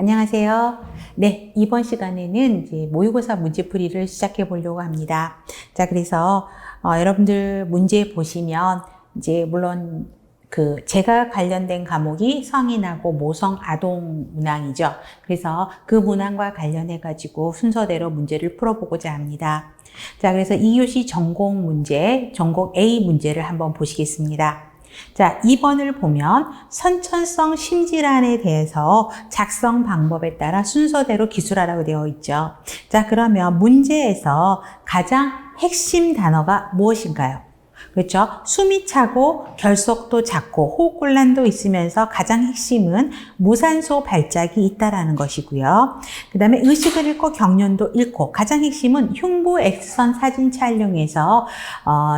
안녕하세요. 네, 이번 시간에는 이제 모의고사 문제풀이를 시작해 보려고 합니다. 자, 그래서 여러분들 문제 보시면 이제 물론 제가 관련된 과목이 성인하고 모성 아동 문항이죠. 그래서 그 문항과 관련해 가지고 순서대로 문제를 풀어보고자 합니다. 자, 그래서 2교시 전공 문제, 전공 A 문제를 한번 보시겠습니다. 자, 2번을 보면 선천성 심질환에 대해서 작성 방법에 따라 순서대로 기술하라고 되어 있죠. 자, 그러면 문제에서 가장 핵심 단어가 무엇인가요? 그렇죠? 숨이 차고 결석도 작고 호흡곤란도 있으면서 가장 핵심은 무산소 발작이 있다라는 것이고요. 그 다음에 의식을 잃고 경련도 잃고 가장 핵심은 흉부 X선 사진 촬영에서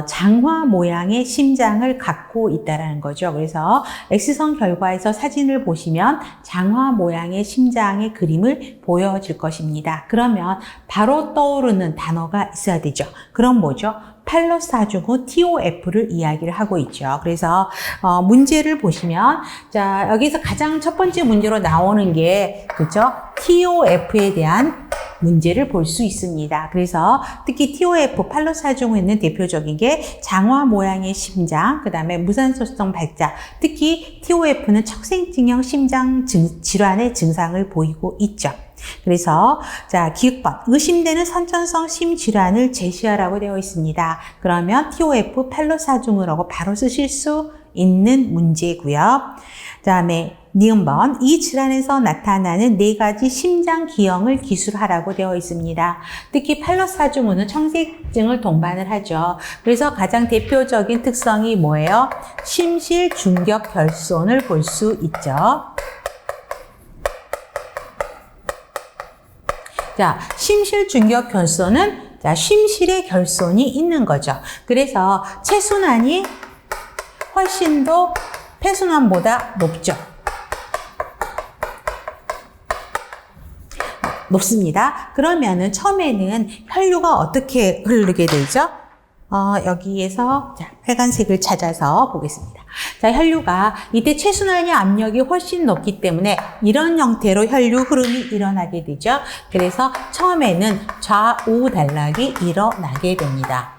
장화 모양의 심장을 갖고 있다라는 거죠. 그래서 X선 결과에서 사진을 보시면 장화 모양의 심장의 그림을 보여질 것입니다. 그러면 바로 떠오르는 단어가 있어야 되죠. 그럼 뭐죠? 팔러스 하중 후 TOF를 이야기를 하고 있죠. 그래서 문제를 보시면 자, 여기서 가장 첫 번째 문제로 나오는 게 그렇죠? TOF에 대한 문제를 볼 수 있습니다. 그래서 특히 TOF 팔러스 하중 후에는 대표적인 게 장화 모양의 심장, 그 다음에 무산소성 발작, 특히 TOF는 척생증형 심장 질환의 증상을 보이고 있죠. 그래서 자, 기억법 의심되는 선천성 심질환을 제시하라고 되어 있습니다. 그러면 TOF 팔러스 하중으로 바로 쓰실 수 있는 문제고요. 그 다음에 니은번 이 질환에서 나타나는 4가지 심장 기형을 기술하라고 되어 있습니다. 특히 팔러스 하중후는 청색증을 동반을 하죠. 그래서 가장 대표적인 특성이 뭐예요? 심실 중격 결손을 볼 수 있죠. 자, 심실 중격 결손은 자, 심실에 결손이 있는 거죠. 그래서 체순환이 훨씬 더 폐순환보다 높습니다. 그러면은 처음에는 혈류가 어떻게 흐르게 되죠? 여기에서 자, 빨간색을 찾아서 보겠습니다. 자, 혈류가 이때 체순환의 압력이 훨씬 높기 때문에 이런 형태로 혈류 흐름이 일어나게 되죠. 그래서 처음에는 좌우 단락이 일어나게 됩니다.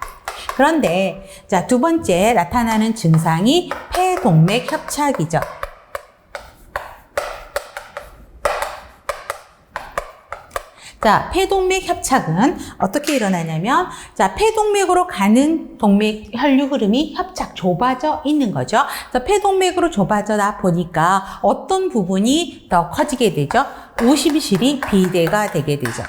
그런데 자, 두 번째 나타나는 증상이 폐동맥 협착이죠. 자, 폐동맥 협착은 어떻게 일어나냐면, 자, 폐동맥으로 가는 동맥 혈류 흐름이 좁아져 있는 거죠. 그래서 폐동맥으로 좁아져다 보니까 어떤 부분이 더 커지게 되죠? 우심실이 비대가 되게 되죠.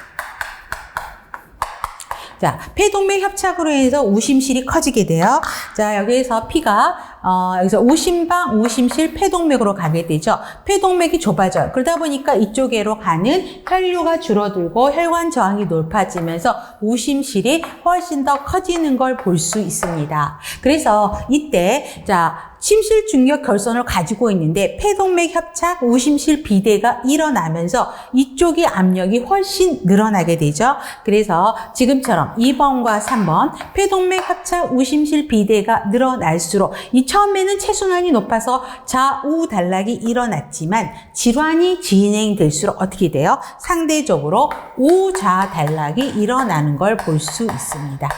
자, 폐동맥 협착으로 해서 우심실이 커지게 돼요. 자, 여기에서 피가 여기서 우심방, 우심실, 폐동맥으로 가게 되죠. 폐동맥이 좁아져요. 그러다 보니까 이쪽으로 가는 혈류가 줄어들고 혈관 저항이 높아지면서 우심실이 훨씬 더 커지는 걸 볼 수 있습니다. 그래서 이때 자, 심실 중격 결손을 가지고 있는데 폐동맥 협착, 우심실 비대가 일어나면서 이쪽의 압력이 훨씬 늘어나게 되죠. 그래서 지금처럼 2번과 3번 폐동맥 협착, 우심실 비대가 늘어날수록 이 처음에는 체순환이 높아서 좌우 단락이 일어났지만 질환이 진행될수록 어떻게 돼요? 상대적으로 우좌 단락이 일어나는 걸 볼 수 있습니다.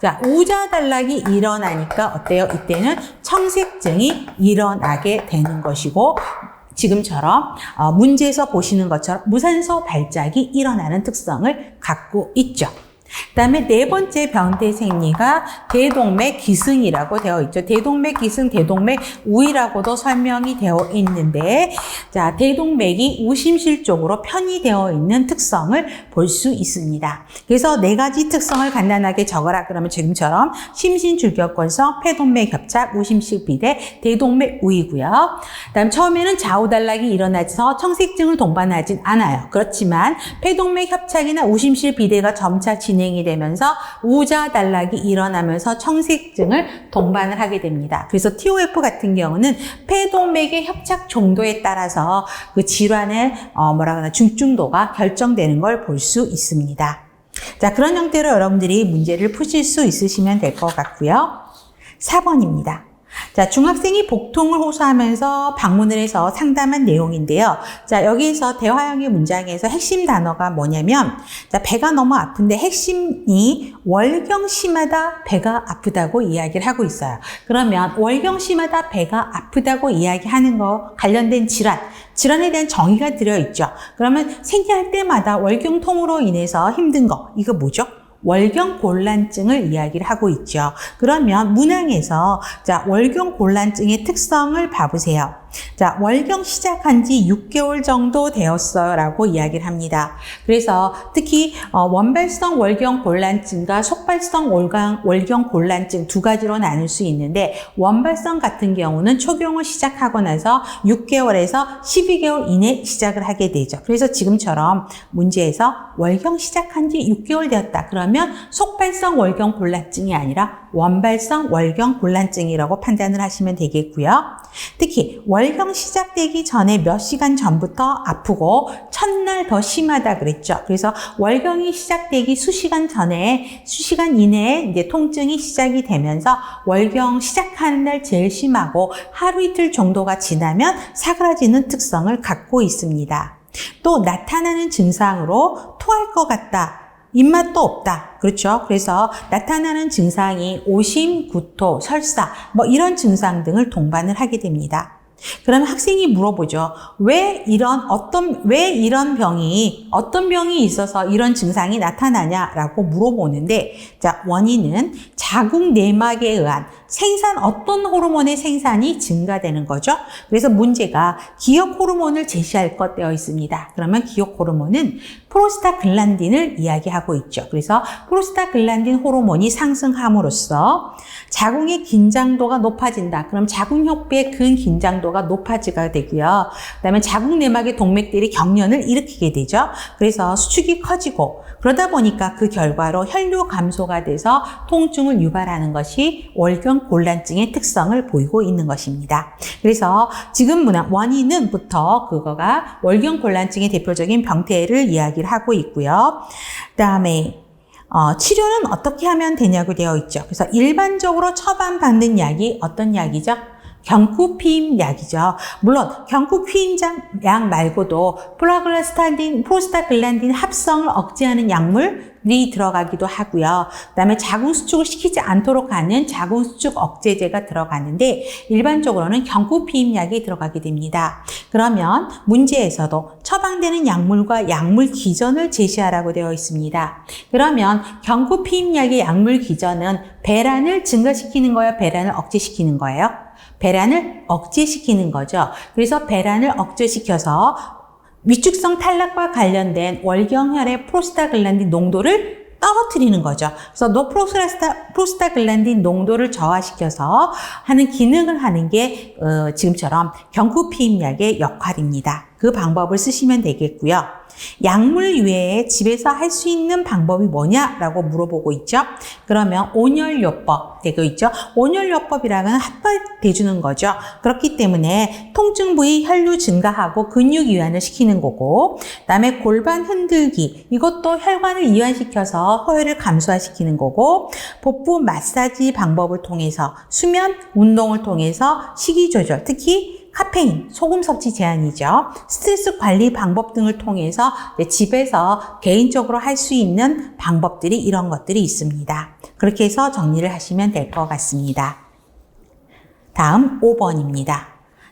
자, 우좌 단락이 일어나니까 어때요? 이때는 청색증이 일어나게 되는 것이고 지금처럼 문제에서 보시는 것처럼 무산소 발작이 일어나는 특성을 갖고 있죠. 그 다음에 네 번째 병대 생리가 대동맥 기승이라고 되어 있죠. 대동맥 기승, 대동맥 우이라고도 설명이 되어 있는데, 자, 대동맥이 우심실 쪽으로 편이 되어 있는 특성을 볼 수 있습니다. 그래서 4가지 특성을 간단하게 적어라. 그러면 지금처럼 심신줄격권성, 폐동맥 협착, 우심실 비대, 대동맥 우이고요. 그 다음 처음에는 좌우 단락이 일어나서 청색증을 동반하진 않아요. 그렇지만 폐동맥 협착이나 우심실 비대가 점차 진행이 되면서 우좌 단락이 일어나면서 청색증을 동반을 하게 됩니다. 그래서 TOF 같은 경우는 폐동맥의 협착 정도에 따라서 그 질환의 중증도가 결정되는 걸 볼 수 있습니다. 자, 그런 형태로 여러분들이 문제를 푸실 수 있으시면 될 것 같고요. 4번입니다. 자, 중학생이 복통을 호소하면서 방문을 해서 상담한 내용인데요. 자, 여기서 대화형의 문장에서 핵심 단어가 뭐냐면, 자, 배가 너무 아픈데 핵심이 월경시마다 배가 아프다고 이야기를 하고 있어요. 그러면 월경시마다 배가 아프다고 이야기하는 거 관련된 질환에 대한 정의가 들어있죠. 그러면 생리할 때마다 월경통으로 인해서 힘든 거, 이거 뭐죠? 월경곤란증을 이야기를 하고 있죠. 그러면 문항에서 자, 월경곤란증의 특성을 봐보세요. 자, 월경 시작한 지 6개월 정도 되었어요 라고 이야기를 합니다. 그래서 특히 원발성 월경곤란증과 속발성 월경곤란증 두 가지로 나눌 수 있는데, 원발성 같은 경우는 초경을 시작하고 나서 6개월에서 12개월 이내 시작을 하게 되죠. 그래서 지금처럼 문제에서 월경 시작한 지 6개월 되었다. 그러면 속발성 월경곤란증이 아니라 원발성 월경곤란증이라고 판단을 하시면 되겠고요. 특히 월경 시작되기 전에 몇 시간 전부터 아프고 첫날 더 심하다 그랬죠. 그래서 월경이 시작되기 수시간 이내에 이제 통증이 시작이 되면서 월경 시작하는 날 제일 심하고 하루 이틀 정도가 지나면 사그라지는 특성을 갖고 있습니다. 또 나타나는 증상으로 토할 것 같다, 입맛도 없다. 그렇죠? 그래서 나타나는 증상이 오심, 구토, 설사 이런 증상 등을 동반을 하게 됩니다. 그러면 학생이 물어보죠. 어떤 병이 있어서 이런 증상이 나타나냐라고 물어보는데, 자, 원인은 자궁 내막에 의한 어떤 호르몬의 생산이 증가되는 거죠. 그래서 문제가 기억 호르몬을 제시할 것 되어 있습니다. 그러면 기억 호르몬은 프로스타글란딘을 이야기하고 있죠. 그래서 프로스타글란딘 호르몬이 상승함으로써 자궁의 긴장도가 높아진다. 그럼 자궁협부의 근 긴장도가 높아지게 되고요. 그다음에 자궁 내막의 동맥들이 경련을 일으키게 되죠. 그래서 수축이 커지고, 그러다 보니까 그 결과로 혈류 감소가 돼서 통증을 유발하는 것이 월경곤란증의 특성을 보이고 있는 것입니다. 그래서 지금 원인은부터 그거가 월경곤란증의 대표적인 병태를 이야기를 하고 있고요. 그다음에 치료는 어떻게 하면 되냐고 되어 있죠. 그래서 일반적으로 처방받는 약이 어떤 약이죠? 경구피임 약이죠. 물론 경구피임 약 말고도 프로스타글란딘 합성을 억제하는 약물이 들어가기도 하고요. 그다음에 자궁 수축을 시키지 않도록 하는 자궁 수축 억제제가 들어가는데, 일반적으로는 경구피임 약이 들어가게 됩니다. 그러면 문제에서도 처방되는 약물과 약물 기전을 제시하라고 되어 있습니다. 그러면 경구피임 약의 약물 기전은 배란을 증가시키는 거예요? 배란을 억제시키는 거예요? 배란을 억제시키는 거죠. 그래서 배란을 억제시켜서 위축성 탈락과 관련된 월경혈의 프로스타글란딘 농도를 떨어뜨리는 거죠. 그래서 프로스타글란딘 농도를 저하시켜서 하는 기능을 하는 게 지금처럼 경구피임 약의 역할입니다. 그 방법을 쓰시면 되겠고요. 약물 외에 집에서 할 수 있는 방법이 뭐냐라고 물어보고 있죠. 그러면 온열요법 되고 있죠. 온열요법이라는 핫바대주는 거죠. 그렇기 때문에 통증 부위 혈류 증가하고 근육 이완을 시키는 거고, 그다음에 골반 흔들기, 이것도 혈관을 이완시켜서 허혈을 감소화시키는 거고, 복부 마사지 방법을 통해서, 수면 운동을 통해서 식이 조절, 특히 카페인, 소금 섭취 제한이죠. 스트레스 관리 방법 등을 통해서 집에서 개인적으로 할 수 있는 방법들이, 이런 것들이 있습니다. 그렇게 해서 정리를 하시면 될 것 같습니다. 다음 5번입니다.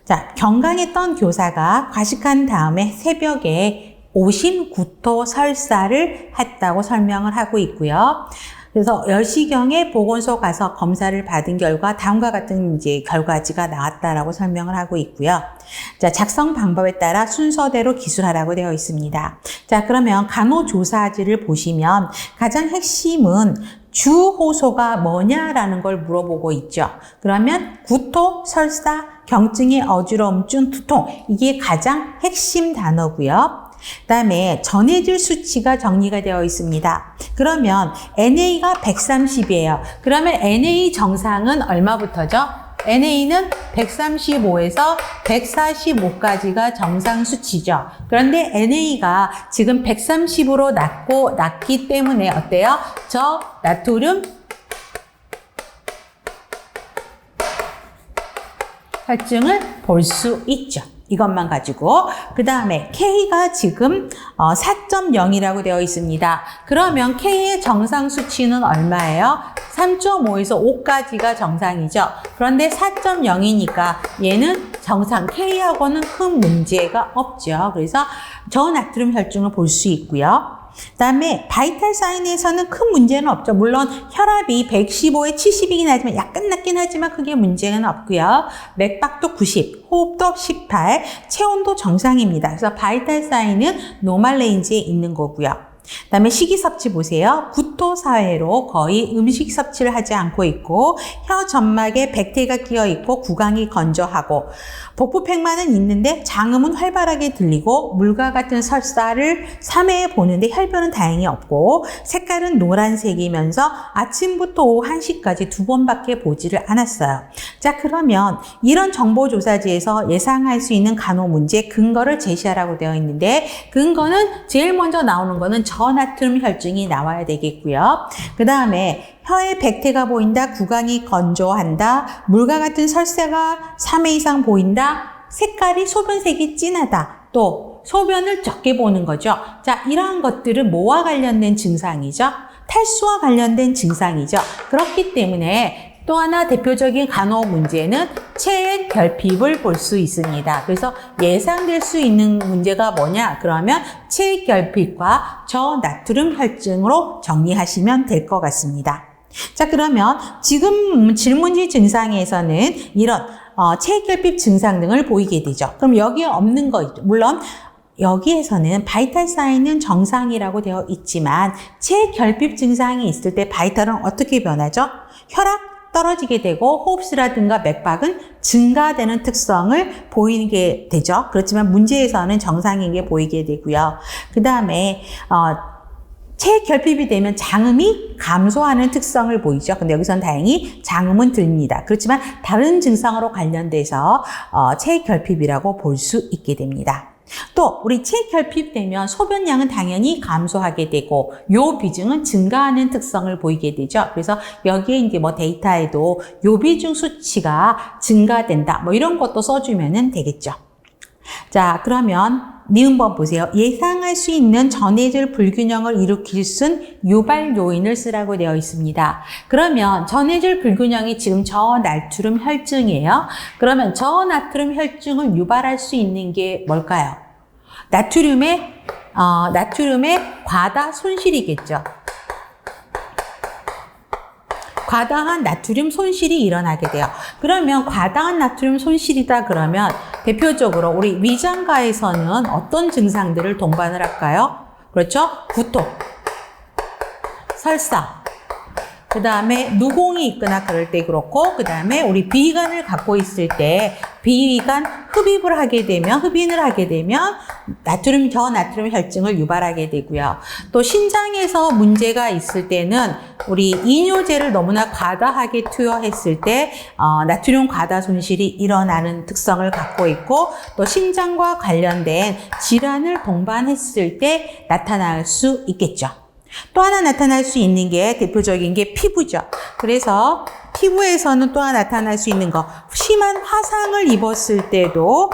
자, 경강했던 교사가 과식한 다음에 새벽에 오심, 구토, 설사를 했다고 설명을 하고 있고요. 그래서 10시경에 보건소 가서 검사를 받은 결과 다음과 같은 결과지가 나왔다라고 설명을 하고 있고요. 자, 작성 방법에 따라 순서대로 기술하라고 되어 있습니다. 자, 그러면 간호조사지를 보시면 가장 핵심은 주호소가 뭐냐라는 걸 물어보고 있죠. 그러면 구토, 설사, 경증의 어지러움증, 두통, 이게 가장 핵심 단어고요. 그다음에 전해질 수치가 정리가 되어 있습니다. 그러면 NA가 130이에요. 그러면 NA 정상은 얼마부터죠? NA는 135에서 145까지가 정상 수치죠. 그런데 NA가 지금 130으로 낮기 때문에 어때요? 저 나트륨 혈증을 볼 수 있죠. 이것만 가지고. 그 다음에 K가 지금 4.0이라고 되어 있습니다. 그러면 K의 정상 수치는 얼마예요? 3.5에서 5까지가 정상이죠. 그런데 4.0이니까 얘는 정상, K하고는 큰 문제가 없죠. 그래서 저나트륨 혈증을 볼 수 있고요. 그 다음에 바이탈 사인에서는 큰 문제는 없죠. 물론 혈압이 115에 70이긴 하지만 약간 낮긴 하지만 크게 문제는 없고요. 맥박도 90, 호흡도 18, 체온도 정상입니다. 그래서 바이탈 사인은 노멀 레인지에 있는 거고요. 그 다음에 식이 섭취 보세요. 구토 사회로 거의 음식 섭취를 하지 않고 있고 혀 점막에 백태가 끼어 있고 구강이 건조하고 복부팩만은 있는데 장음은 활발하게 들리고 물과 같은 설사를 3회에 보는데 혈변은 다행히 없고 색깔은 노란색이면서 아침부터 오후 1시까지 2번밖에 보지를 않았어요. 자, 그러면 이런 정보조사지에서 예상할 수 있는 간호 문제 근거를 제시하라고 되어 있는데 근거는 제일 먼저 나오는 거는 저나트륨 혈증이 나와야 되겠고요. 그 다음에 혀에 백태가 보인다, 구강이 건조한다, 물과 같은 설사가 3회 이상 보인다, 색깔이 소변색이 진하다, 또 소변을 적게 보는 거죠. 자, 이러한 것들은 뭐와 관련된 증상이죠? 탈수와 관련된 증상이죠. 그렇기 때문에 또 하나 대표적인 간호 문제는 체액 결핍을 볼 수 있습니다. 그래서 예상될 수 있는 문제가 뭐냐? 그러면 체액 결핍과 저나트륨 혈증으로 정리하시면 될 것 같습니다. 자, 그러면 지금 질문지 증상에서는 이런 체액 결핍 증상 등을 보이게 되죠. 그럼 여기에 없는 거 있죠. 물론 여기에서는 바이탈 사인은 정상이라고 되어 있지만 체액 결핍 증상이 있을 때 바이탈은 어떻게 변하죠? 혈압 떨어지게 되고 호흡수라든가 맥박은 증가되는 특성을 보이게 되죠. 그렇지만 문제에서는 정상인 게 보이게 되고요. 그 다음에 체액 결핍이 되면 장음이 감소하는 특성을 보이죠. 근데 여기서는 다행히 장음은 듭니다. 그렇지만 다른 증상으로 관련돼서 체액 결핍이라고 볼 수 있게 됩니다. 또 우리 체액 결핍되면 소변량은 당연히 감소하게 되고 요비중은 증가하는 특성을 보이게 되죠. 그래서 여기에 이제 뭐 데이터에도 요비중 수치가 증가된다 뭐 이런 것도 써주면 되겠죠. 자, 그러면 니은번 보세요. 예상할 수 있는 전해질 불균형을 일으킬 수 있는 유발 요인을 쓰라고 되어 있습니다. 그러면 전해질 불균형이 지금 저나트륨 혈증이에요. 그러면 저나트륨 혈증을 유발할 수 있는 게 뭘까요? 나트륨의 과다 손실이겠죠. 과다한 나트륨 손실이 일어나게 돼요. 그러면 과다한 나트륨 손실이다 그러면 대표적으로 우리 위장가에서는 어떤 증상들을 동반을 할까요? 그렇죠? 구토, 설사, 그 다음에 누공이 있거나 그럴 때 그렇고, 그 다음에 우리 비위관을 갖고 있을 때 비위관 흡입을 하게 되면, 흡인을 하게 되면 저나트륨 혈증을 유발하게 되고요. 또 신장에서 문제가 있을 때는 우리 이뇨제를 너무나 과다하게 투여했을 때 나트륨 과다 손실이 일어나는 특성을 갖고 있고, 또 신장과 관련된 질환을 동반했을 때 나타날 수 있겠죠. 또 하나 나타날 수 있는 게 대표적인 게 피부죠. 그래서 피부에서는 또 하나 나타날 수 있는 거, 심한 화상을 입었을 때도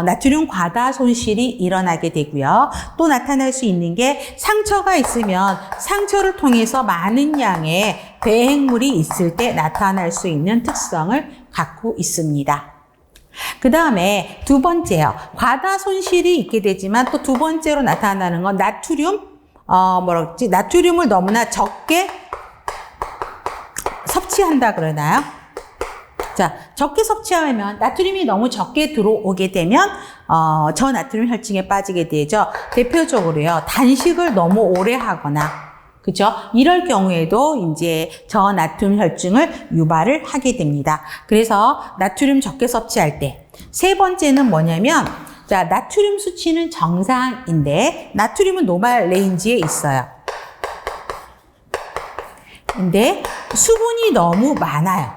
나트륨 과다 손실이 일어나게 되고요. 또 나타날 수 있는 게 상처가 있으면 상처를 통해서 많은 양의 배행물이 있을 때 나타날 수 있는 특성을 갖고 있습니다. 그 다음에 두 번째요. 과다 손실이 있게 되지만 또 두 번째로 나타나는 건 나트륨을 너무나 적게 섭취한다 그러나요? 자, 적게 섭취하면 나트륨이 너무 적게 들어오게 되면 저나트륨 혈증에 빠지게 되죠. 대표적으로요, 단식을 너무 오래 하거나, 그죠? 이럴 경우에도 이제 저나트륨 혈증을 유발을 하게 됩니다. 그래서 나트륨 적게 섭취할 때. 세 번째는 뭐냐면, 자, 나트륨 수치는 정상인데 나트륨은 노멀 레인지에 있어요. 근데 수분이 너무 많아요.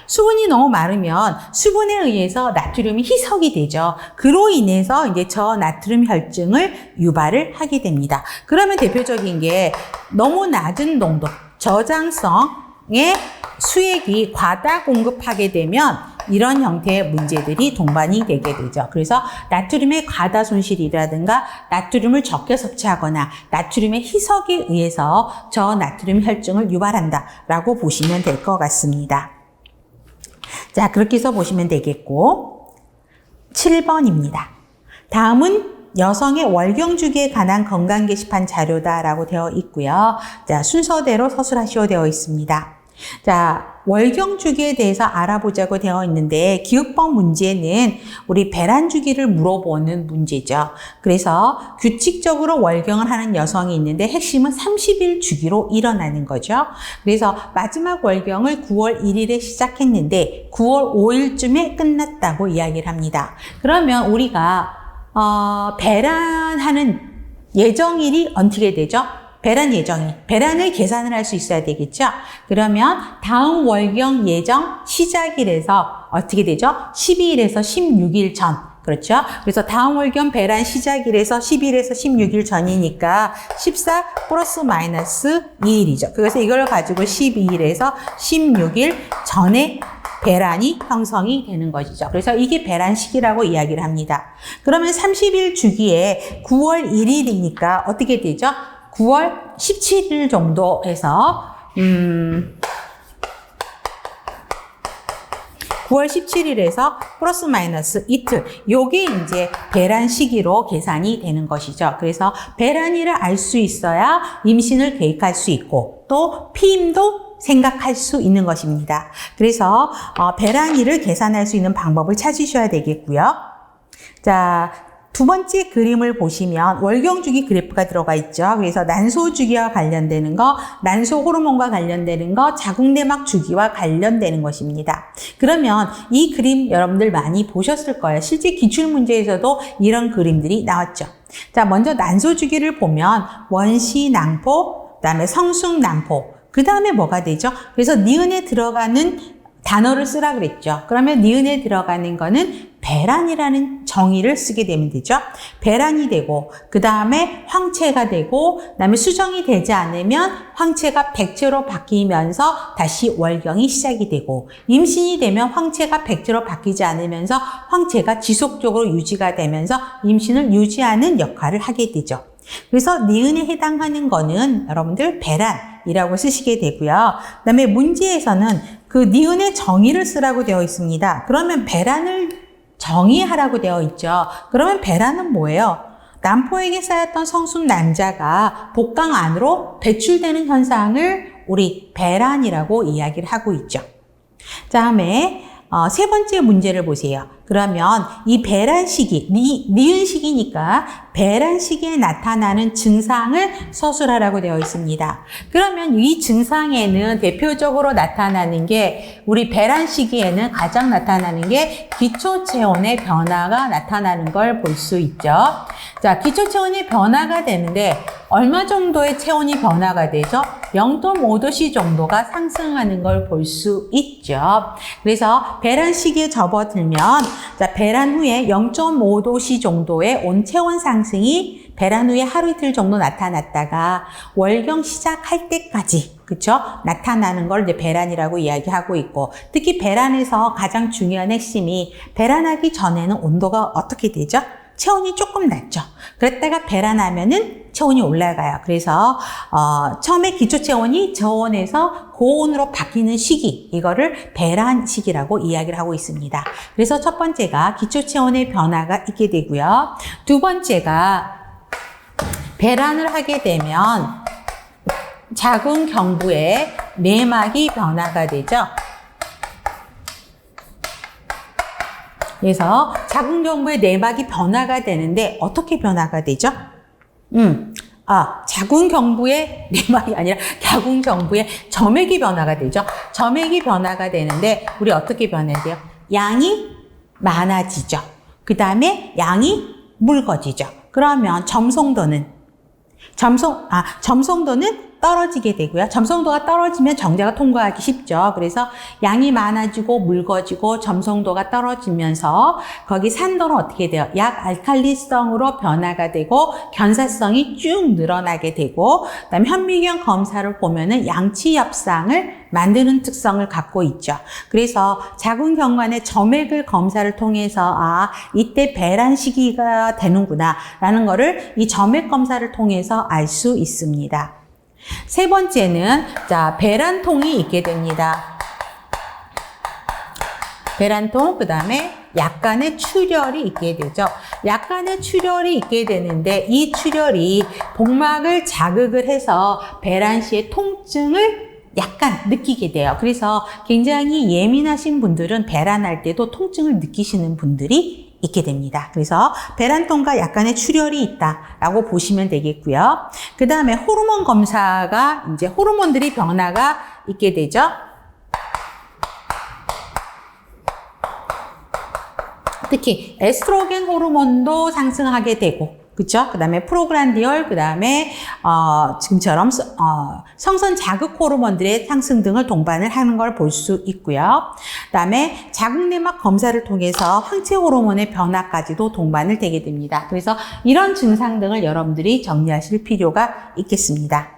수분이 너무 많으면 수분에 의해서 나트륨이 희석이 되죠. 그로 인해서 이제 저나트륨 혈증을 유발을 하게 됩니다. 그러면 대표적인 게 너무 낮은 농도, 저장성의 수액이 과다 공급하게 되면 이런 형태의 문제들이 동반이 되게 되죠. 그래서 나트륨의 과다 손실이라든가 나트륨을 적게 섭취하거나 나트륨의 희석에 의해서 저나트륨 혈증을 유발한다라고 보시면 될 것 같습니다. 자, 그렇게 해서 보시면 되겠고 7번입니다. 다음은 여성의 월경 주기에 관한 건강 게시판 자료다라고 되어 있고요. 자, 순서대로 서술하시오 되어 있습니다. 자, 월경 주기에 대해서 알아보자고 되어 있는데 기억법 문제는 우리 배란 주기를 물어보는 문제죠. 그래서 규칙적으로 월경을 하는 여성이 있는데 핵심은 30일 주기로 일어나는 거죠. 그래서 마지막 월경을 9월 1일에 시작했는데 9월 5일쯤에 끝났다고 이야기를 합니다. 그러면 우리가 배란하는 예정일이 어떻게 되죠? 배란 예정일, 배란을 계산을 할 수 있어야 되겠죠? 그러면 다음 월경 예정 시작일에서 어떻게 되죠? 12일에서 16일 전. 그렇죠? 그래서 다음 월경 배란 시작일에서 10일에서 16일 전이니까 14 플러스 마이너스 2일이죠. 그래서 이걸 가지고 12일에서 16일 전에 배란이 형성이 되는 것이죠. 그래서 이게 배란 시기라고 이야기를 합니다. 그러면 30일 주기에 9월 1일이니까 어떻게 되죠? 9월 17일 정도 해서 9월 17일에서 플러스 마이너스 이틀, 요게 이제 배란 시기로 계산이 되는 것이죠. 그래서 배란일을 알 수 있어야 임신을 계획할 수 있고 또 피임도 생각할 수 있는 것입니다. 그래서 배란일을 계산할 수 있는 방법을 찾으셔야 되겠고요. 자, 두 번째 그림을 보시면 월경주기 그래프가 들어가 있죠. 그래서 난소주기와 관련되는 거, 난소 호르몬과 관련되는 거, 자궁내막 주기와 관련되는 것입니다. 그러면 이 그림 여러분들 많이 보셨을 거예요. 실제 기출문제에서도 이런 그림들이 나왔죠. 자, 먼저 난소주기를 보면 원시낭포, 그다음에 성숙낭포, 그 다음에 뭐가 되죠? 그래서 니은에 들어가는 단어를 쓰라 그랬죠. 그러면 니은에 들어가는 거는 배란이라는 정의를 쓰게 되면 되죠. 배란이 되고 그 다음에 황체가 되고 그 다음에 수정이 되지 않으면 황체가 백체로 바뀌면서 다시 월경이 시작이 되고 임신이 되면 황체가 백체로 바뀌지 않으면서 황체가 지속적으로 유지가 되면서 임신을 유지하는 역할을 하게 되죠. 그래서 니은에 해당하는 거는 여러분들 배란이라고 쓰시게 되고요. 그 다음에 문제에서는 그 니은의 정의를 쓰라고 되어 있습니다. 그러면 배란을 정의하라고 되어 있죠. 그러면 배란은 뭐예요? 남포에게 쌓였던 성숙 남자가 복강 안으로 배출되는 현상을 우리 배란이라고 이야기를 하고 있죠. 다음에 세 번째 문제를 보세요. 그러면 이 배란 시기, 니은 시기니까 배란 시기에 나타나는 증상을 서술하라고 되어 있습니다. 그러면 이 증상에는 대표적으로 나타나는 게 우리 배란 시기에는 가장 나타나는 게 기초 체온의 변화가 나타나는 걸 볼 수 있죠. 자, 기초 체온의 변화가 되는데 얼마 정도의 체온이 변화가 되죠? 0.5도씨 정도가 상승하는 걸 볼 수 있죠. 그래서 배란 시기에 접어들면 자, 배란 후에 0.5도씨 정도의 온체온 상승이 배란 후에 하루 이틀 정도 나타났다가 월경 시작할 때까지 그쵸? 나타나는 걸 이제 배란이라고 이야기하고 있고 특히 배란에서 가장 중요한 핵심이 배란하기 전에는 온도가 어떻게 되죠? 체온이 조금 낮죠. 그랬다가 배란하면은 체온이 올라가요. 그래서 처음에 기초 체온이 저온에서 고온으로 바뀌는 시기, 이거를 배란 시기라고 이야기를 하고 있습니다. 그래서 첫 번째가 기초 체온의 변화가 있게 되고요. 두 번째가 배란을 하게 되면 자궁 경부의 내막이 변화가 되죠. 그래서 자궁 경부의 내막이 변화가 되는데 어떻게 변화가 되죠? 자궁 경부의 내막이 아니라 자궁 경부의 점액이 변화가 되죠. 점액이 변화가 되는데 우리 어떻게 변해야 돼요? 양이 많아지죠. 그 다음에 양이 묽어지죠. 그러면 점성도는 떨어지게 되고요. 점성도가 떨어지면 정제가 통과하기 쉽죠. 그래서 양이 많아지고 묽어지고 점성도가 떨어지면서 거기 산도는 어떻게 돼요? 약 알칼리성으로 변화가 되고 견사성이 쭉 늘어나게 되고, 그다음에 현미경 검사를 보면은 양치 협상을 만드는 특성을 갖고 있죠. 그래서 자궁경관의 점액을 검사를 통해서 이때 배란 시기가 되는구나 라는 거를 이 점액 검사를 통해서 알 수 있습니다. 세 번째는 배란통이 있게 됩니다. 배란통, 그 다음에 약간의 출혈이 있게 되죠. 약간의 출혈이 있게 되는데 이 출혈이 복막을 자극을 해서 배란 시의 통증을 약간 느끼게 돼요. 그래서 굉장히 예민하신 분들은 배란할 때도 통증을 느끼시는 분들이 있게 됩니다. 그래서 배란통과 약간의 출혈이 있다라고 보시면 되겠고요. 그 다음에 호르몬 검사가 이제 호르몬들이 변화가 있게 되죠. 특히 에스트로겐 호르몬도 상승하게 되고, 그쵸? 그 다음에 프로그란디올, 그 다음에, 지금처럼, 성선 자극 호르몬들의 상승 등을 동반을 하는 걸 볼 수 있고요. 그 다음에 자궁내막 검사를 통해서 황체 호르몬의 변화까지도 동반을 되게 됩니다. 그래서 이런 증상 등을 여러분들이 정리하실 필요가 있겠습니다.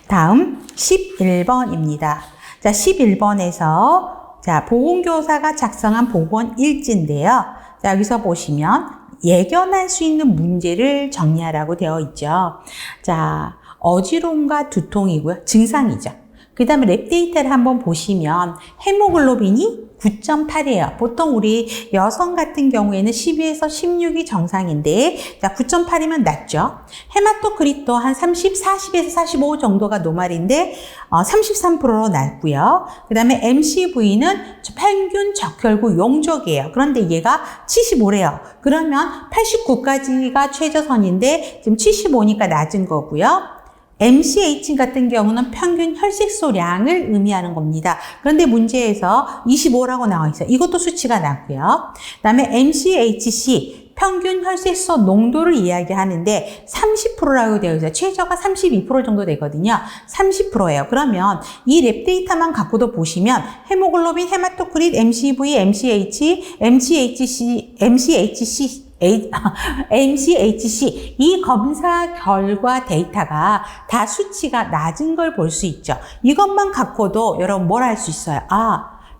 다음 11번입니다. 자, 11번에서 보건교사가 작성한 보건 일지인데요. 자, 여기서 보시면 예견할 수 있는 문제를 정리하라고 되어 있죠. 자, 어지러움과 두통이고요. 증상이죠. 그 다음에 랩 데이터를 한번 보시면 헤모글로빈이 9.8이에요. 보통 우리 여성 같은 경우에는 12에서 16이 정상인데, 자, 9.8이면 낮죠. 헤마토크리토 한 30, 40에서 45 정도가 노말인데, 33%로 낮고요. 그 다음에 MCV는 평균 적혈구 용적이에요. 그런데 얘가 75래요. 그러면 89까지가 최저선인데, 지금 75니까 낮은 거고요. MCH 같은 경우는 평균 혈색소량을 의미하는 겁니다. 그런데 문제에서 25라고 나와 있어요. 이것도 수치가 낮고요. 그 다음에 MCHC 평균 혈색소 농도를 이야기하는데 30%라고 되어 있어요. 최저가 32% 정도 되거든요. 30%예요. 그러면 이 랩 데이터만 갖고도 보시면 헤모글로빈, 헤마토크릿, MCV, MCH, MCHC 이 검사 결과 데이터가 다 수치가 낮은 걸 볼 수 있죠. 이것만 갖고도 여러분 뭘 알 수 있어요?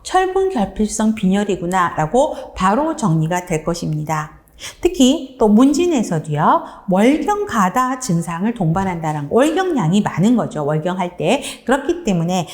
철분 결핍성 빈혈이구나 라고 바로 정리가 될 것입니다. 특히 또 문진에서도요, 월경 가다 증상을 동반한다는 거, 월경량이 많은 거죠. 월경할 때. 그렇기 때문에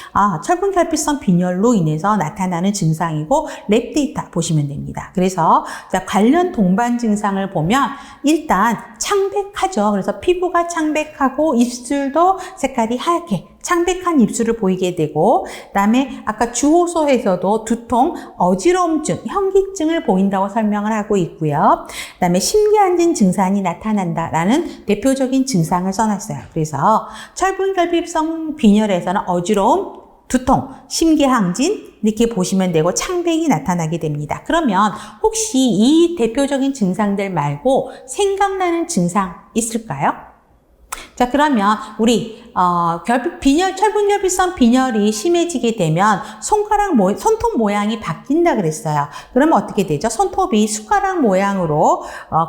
철분 결핍성 빈혈로 인해서 나타나는 증상이고 랩 데이터 보시면 됩니다. 그래서 관련 동반 증상을 보면 일단 창백하죠. 그래서 피부가 창백하고 입술도 색깔이 하얗게 창백한 입술을 보이게 되고, 그다음에 아까 주호소에서도 두통, 어지러움증, 현기증을 보인다고 설명을 하고 있고요. 그다음에 심계한진 증상이 나타난다라는 대표적인 증상을 써놨어요. 그래서 철분결핍성 빈혈에서는 어지러움, 두통, 심계항진 이렇게 보시면 되고 창백이 나타나게 됩니다. 그러면 혹시 이 대표적인 증상들 말고 생각나는 증상 있을까요? 자, 그러면 우리 철분결핍성 빈혈이 심해지게 되면 손톱 모양이 바뀐다 그랬어요. 그러면 어떻게 되죠? 손톱이 숟가락 모양으로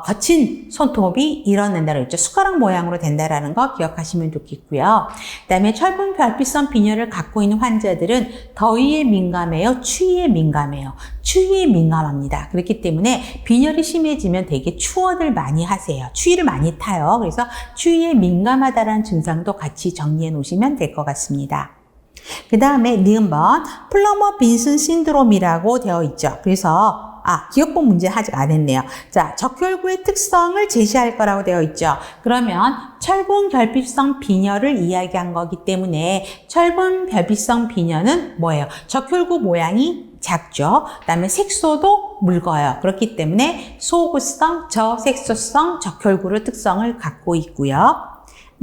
거친 손톱이 일어난다 그랬죠. 숟가락 모양으로 된다라는 거 기억하시면 좋겠고요. 그다음에 철분결핍성 빈혈을 갖고 있는 환자들은 더위에 민감해요, 추위에 민감해요. 추위에 민감합니다. 그렇기 때문에 빈혈이 심해지면 되게 추워들 많이 하세요. 추위를 많이 타요. 그래서 추위에 민감하다라는 증상도 같이 정리해 놓으시면 될 것 같습니다. 그 다음에 니은번 플러머 빈슨 신드롬이라고 되어 있죠. 그래서 기억법 문제 아직 안 했네요. 자, 적혈구의 특성을 제시할 거라고 되어 있죠. 그러면 철분결핍성 빈혈을 이야기한 거기 때문에 철분결핍성 빈혈은 뭐예요? 적혈구 모양이 작죠. 그다음에 색소도 묽어요. 그렇기 때문에 소구성, 저색소성 적혈구의 특성을 갖고 있고요.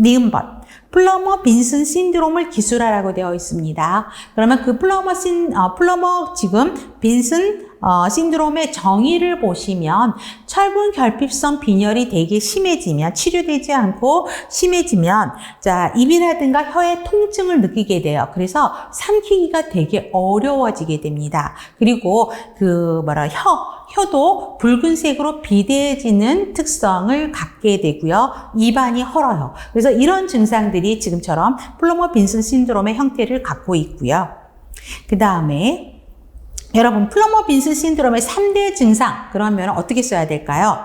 니은번 플러머 빈슨 신드롬을 기술하라고 되어 있습니다. 그러면 그 플러머 지금 빈슨 신드롬의 정의를 보시면 철분 결핍성 빈혈이 되게 심해지면 치료되지 않고 심해지면 자 입이라든가 혀의 통증을 느끼게 돼요. 그래서 삼키기가 되게 어려워지게 됩니다. 그리고 혀도 붉은색으로 비대해지는 특성을 갖게 되고요. 입안이 헐어요. 그래서 이런 증상들이 지금처럼 플로머 빈슨 신드롬의 형태를 갖고 있고요. 그 다음에 여러분 플로머 빈슨 신드롬의 3대 증상 그러면 어떻게 써야 될까요?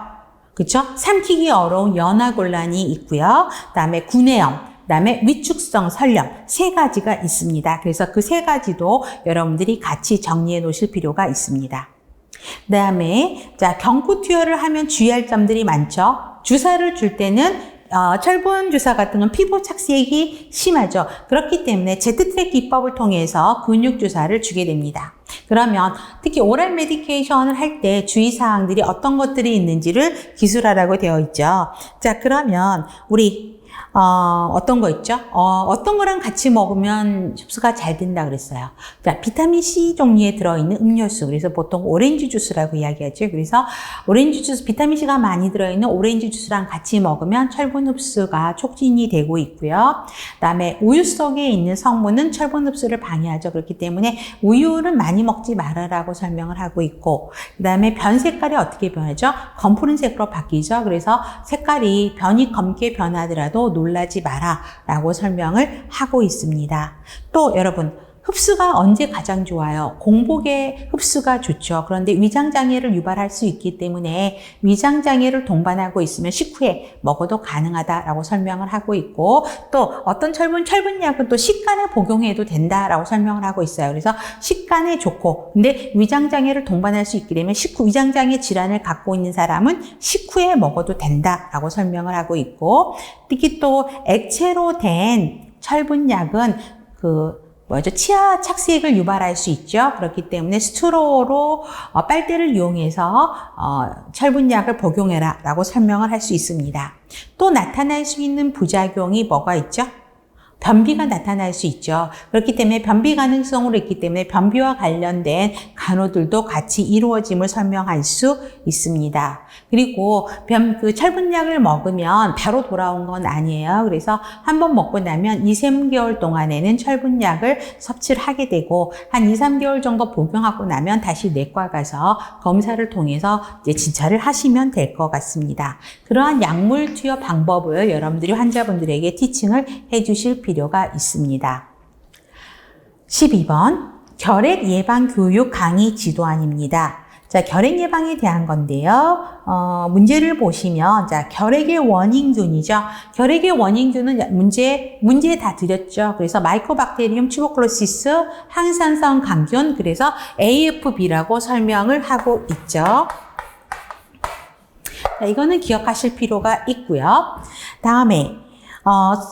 그렇죠? 삼키기 어려운 연화곤란이 있고요. 그 다음에 구내염, 그 다음에 위축성 설령 3가지가 있습니다. 그래서 그 3가지도 여러분들이 같이 정리해 놓으실 필요가 있습니다. 그 다음에 자 경구 투여를 하면 주의할 점들이 많죠. 주사를 줄 때는 철분 주사 같은 건 피부 착색이 심하죠. 그렇기 때문에 제트트랙 기법을 통해서 근육 주사를 주게 됩니다. 그러면 특히 오랄 메디케이션을 할 때 주의사항들이 어떤 것들이 있는지를 기술하라고 되어 있죠. 자 그러면 우리 어떤 거 있죠? 어떤 거랑 같이 먹으면 흡수가 잘 된다 그랬어요. 자, 비타민C 종류에 들어있는 음료수. 그래서 보통 오렌지 주스라고 이야기하죠. 그래서 오렌지 주스, 비타민C가 많이 들어있는 오렌지 주스랑 같이 먹으면 철분 흡수가 촉진이 되고 있고요. 그 다음에 우유 속에 있는 성분은 철분 흡수를 방해하죠. 그렇기 때문에 우유는 많이 먹지 말아라고 설명을 하고 있고, 그 다음에 변 색깔이 어떻게 변하죠? 검푸른색으로 바뀌죠. 그래서 색깔이 변이 검게 변하더라도 놀라지 마라 라고 설명을 하고 있습니다. 또 여러분 흡수가 언제 가장 좋아요? 공복에 흡수가 좋죠. 그런데 위장장애를 유발할 수 있기 때문에 위장장애를 동반하고 있으면 식후에 먹어도 가능하다라고 설명을 하고 있고 또 어떤 철분약은 또 식간에 복용해도 된다라고 설명을 하고 있어요. 그래서 식간에 좋고 근데 위장장애를 동반할 수 있게 되면 식후 위장장애 질환을 갖고 있는 사람은 식후에 먹어도 된다라고 설명을 하고 있고 특히 또 액체로 된 철분약은 치아 착색을 유발할 수 있죠. 그렇기 때문에 스트로로 빨대를 이용해서 철분약을 복용해라 라고 설명을 할 수 있습니다. 또 나타날 수 있는 부작용이 뭐가 있죠? 변비가 나타날 수 있죠. 그렇기 때문에 변비 가능성으로 있기 때문에 변비와 관련된 간호들도 같이 이루어짐을 설명할 수 있습니다. 그리고 철분약을 먹으면 바로 돌아온 건 아니에요. 그래서 한번 먹고 나면 2-3개월 동안에는 철분약을 섭취를 하게 되고 한 2-3개월 정도 복용하고 나면 다시 내과 가서 검사를 통해서 이제 진찰을 하시면 될 것 같습니다. 그러한 약물 투여 방법을 여러분들이 환자분들에게 티칭을 해주실 필요가 있습니다. 12번 결핵 예방 교육 강의 지도안입니다. 자, 결핵 예방에 대한 건데요. 문제를 보시면 자, 결핵의 원인균이죠. 결핵의 원인균은 문제 다 드렸죠. 그래서 마이코박테리움 튜버클로시스 항산성 감균 그래서 AFB라고 설명을 하고 있죠. 자, 이거는 기억하실 필요가 있고요. 다음에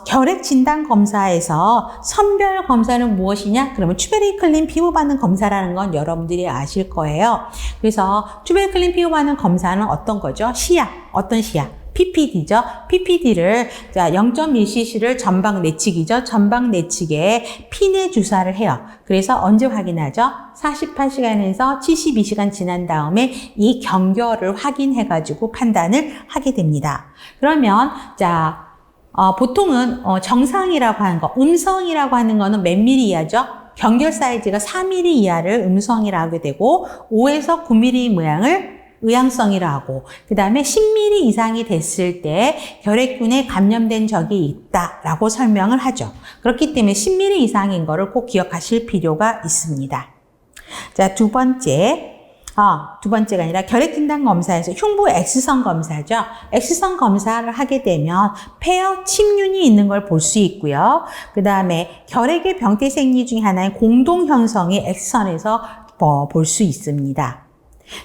결핵 진단 검사에서 선별 검사는 무엇이냐? 그러면 튜베리클린 피부 반응 검사라는 건 여러분들이 아실 거예요. 그래서 튜베리클린 피부 반응 검사는 어떤 거죠? 시약. 어떤 시약? PPD죠. PPD를 자 0.1cc를 전방 내측이죠. 전방 내측에 피내 주사를 해요. 그래서 언제 확인하죠? 48시간에서 72시간 지난 다음에 이 경결을 확인해 가지고 판단을 하게 됩니다. 그러면 자 보통은 정상이라고 하는 거, 음성이라고 하는 거는 몇 미리 이하죠? 경결 사이즈가 4mm 이하를 음성이라고 하게 되고 5에서 9mm 모양을 의향성이라 하고 그 다음에 10mm 이상이 됐을 때 결핵균에 감염된 적이 있다라고 설명을 하죠. 그렇기 때문에 10mm 이상인 거를 꼭 기억하실 필요가 있습니다. 자, 두 번째가 아니라 결핵 진단 검사에서 흉부 X선 검사죠. X선 검사를 하게 되면 폐에 침륜이 있는 걸 볼 수 있고요. 그 다음에 결핵의 병태 생리 중에 하나인 공동 현성이 X선에서 볼 수 있습니다.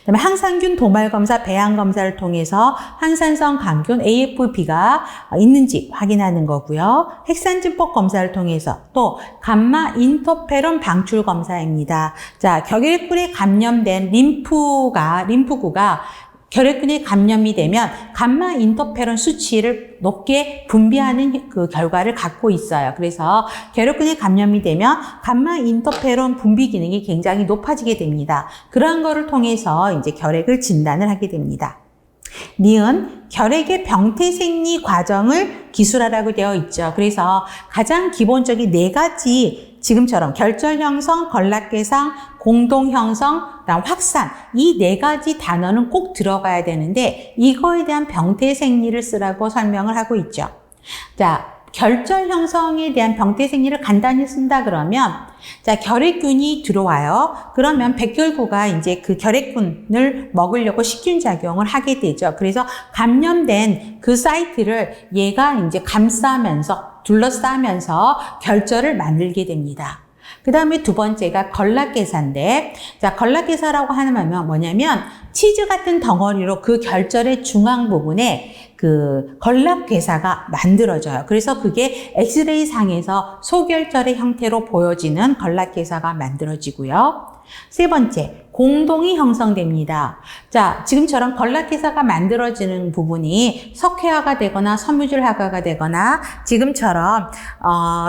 그다음에 항산균 도말 검사, 배양 검사를 통해서 항산성 감균 AFB가 있는지 확인하는 거고요. 핵산증법 검사를 통해서 또 감마 인터페론 방출 검사입니다. 자, 결핵균에 감염된 림프구가 결핵균에 감염이 되면 감마 인터페론 수치를 높게 분비하는 그 결과를 갖고 있어요. 그래서 결핵균에 감염이 되면 감마 인터페론 분비 기능이 굉장히 높아지게 됩니다. 그러한 거를 통해서 이제 결핵을 진단을 하게 됩니다. 니은 결핵의 병태생리 과정을 기술하라고 되어 있죠. 그래서 가장 기본적인 4가지 지금처럼 결절 형성, 걸락괴상, 공동 형성, 그다음 확산 이 4가지 단어는 꼭 들어가야 되는데 이거에 대한 병태생리를 쓰라고 설명을 하고 있죠. 자, 결절 형성에 대한 병태생리를 간단히 쓴다 그러면 자, 결핵균이 들어와요. 그러면 백혈구가 이제 그 결핵균을 먹으려고 식균 작용을 하게 되죠. 그래서 감염된 그 사이트를 얘가 이제 감싸면서 둘러싸면서 결절을 만들게 됩니다. 그 다음에 두 번째가 걸락괴사인데, 자, 걸락괴사라고 하면 뭐냐면 치즈 같은 덩어리로 그 결절의 중앙 부분에 그 걸락괴사가 만들어져요. 그래서 그게 엑스레이 상에서 소결절의 형태로 보여지는 걸락괴사가 만들어지고요. 세 번째, 공동이 형성됩니다. 자, 지금처럼 걸락괴사가 만들어지는 부분이 석회화가 되거나 섬유질화가 되거나 지금처럼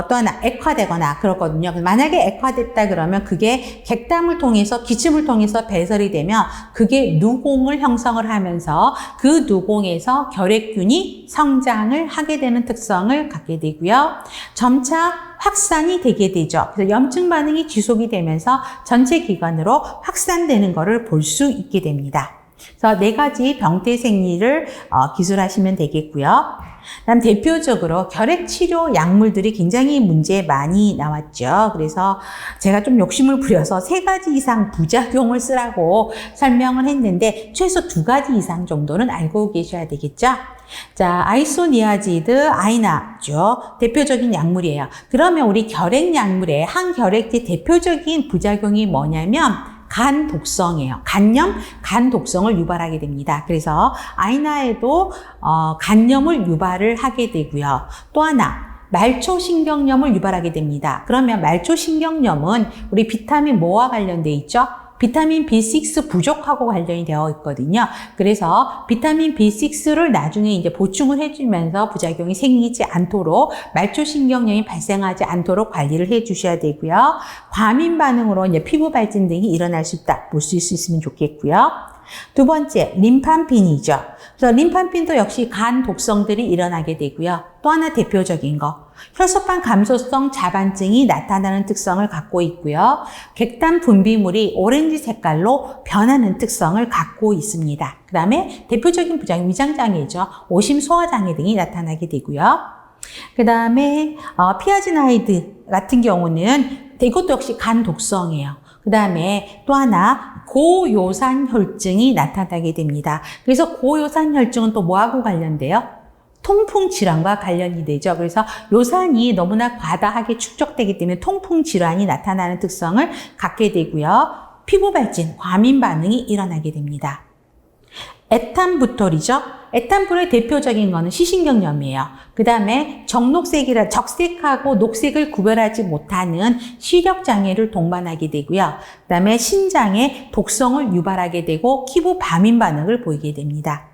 또 하나 액화되거나 그렇거든요. 만약에 액화됐다 그러면 그게 객담을 통해서 기침을 통해서 배설이 되면 그게 누공을 형성을 하면서 그 누공에서 결핵균이 성장을 하게 되는 특성을 갖게 되고요. 점차 확산이 되게 되죠. 그래서 염증 반응이 지속이 되면서 전체 기관으로 확산되는 것을 볼 수 있게 됩니다. 그래서 4가지 병태 생리를 기술하시면 되겠고요. 다음 대표적으로 결핵 치료 약물들이 굉장히 문제에 많이 나왔죠. 그래서 제가 좀 욕심을 부려서 3가지 이상 부작용을 쓰라고 설명을 했는데 최소 2가지 이상 정도는 알고 계셔야 되겠죠. 자, 아이소니아지드, 아이나죠. 대표적인 약물이에요. 그러면 우리 결핵 약물의 항결핵제 대표적인 부작용이 뭐냐면 간 독성이에요. 간염, 간 독성을 유발하게 됩니다. 그래서 아이나에도 간염을 유발을 하게 되고요. 또 하나 말초신경염을 유발하게 됩니다. 그러면 말초신경염은 우리 비타민 뭐와 관련돼 있죠? 비타민 B6 부족하고 관련이 되어 있거든요. 그래서 비타민 B6를 나중에 이제 보충을 해주면서 부작용이 생기지 않도록 말초신경염이 발생하지 않도록 관리를 해주셔야 되고요. 과민 반응으로 이제 피부 발진 등이 일어날 수 있다. 볼 수 있으면 좋겠고요. 두 번째, 림판핀이죠. 그래서 림판핀도 역시 간 독성들이 일어나게 되고요. 또 하나 대표적인 거. 혈소판 감소성 자반증이 나타나는 특성을 갖고 있고요. 객단 분비물이 오렌지 색깔로 변하는 특성을 갖고 있습니다. 그 다음에 대표적인 부작용 위장장애죠. 오심 소화장애 등이 나타나게 되고요. 그 다음에 피아지나이드 같은 경우는 이것도 역시 간 독성이에요. 그 다음에 또 하나 고요산혈증이 나타나게 됩니다. 그래서 고요산혈증은 또 뭐하고 관련돼요? 통풍 질환과 관련이 되죠. 그래서 요산이 너무나 과다하게 축적되기 때문에 통풍 질환이 나타나는 특성을 갖게 되고요. 피부 발진, 과민 반응이 일어나게 됩니다. 에탄부톨이죠. 에탄불의 대표적인 거는 시신경염이에요. 그 다음에 적색하고 녹색을 구별하지 못하는 시력장애를 동반하게 되고요. 그 다음에 신장에 독성을 유발하게 되고 피부 과민 반응을 보이게 됩니다.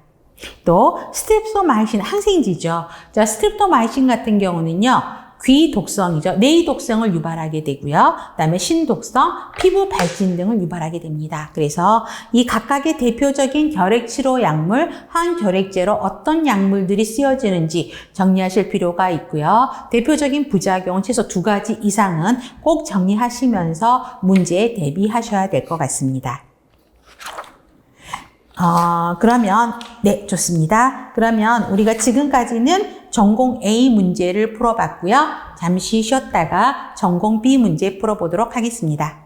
또 스트랩토마이신 항생제죠. 자, 스트랩토마이신 같은 경우는요. 귀 독성이죠. 뇌 독성을 유발하게 되고요. 그다음에 신독성, 피부 발진 등을 유발하게 됩니다. 그래서 이 각각의 대표적인 결핵 치료 약물, 항결핵제로 어떤 약물들이 쓰여지는지 정리하실 필요가 있고요. 대표적인 부작용은 최소 2가지 이상은 꼭 정리하시면서 문제에 대비하셔야 될 것 같습니다. 그러면 네, 좋습니다. 그러면 우리가 지금까지는 전공 A 문제를 풀어봤고요. 잠시 쉬었다가 전공 B 문제 풀어보도록 하겠습니다.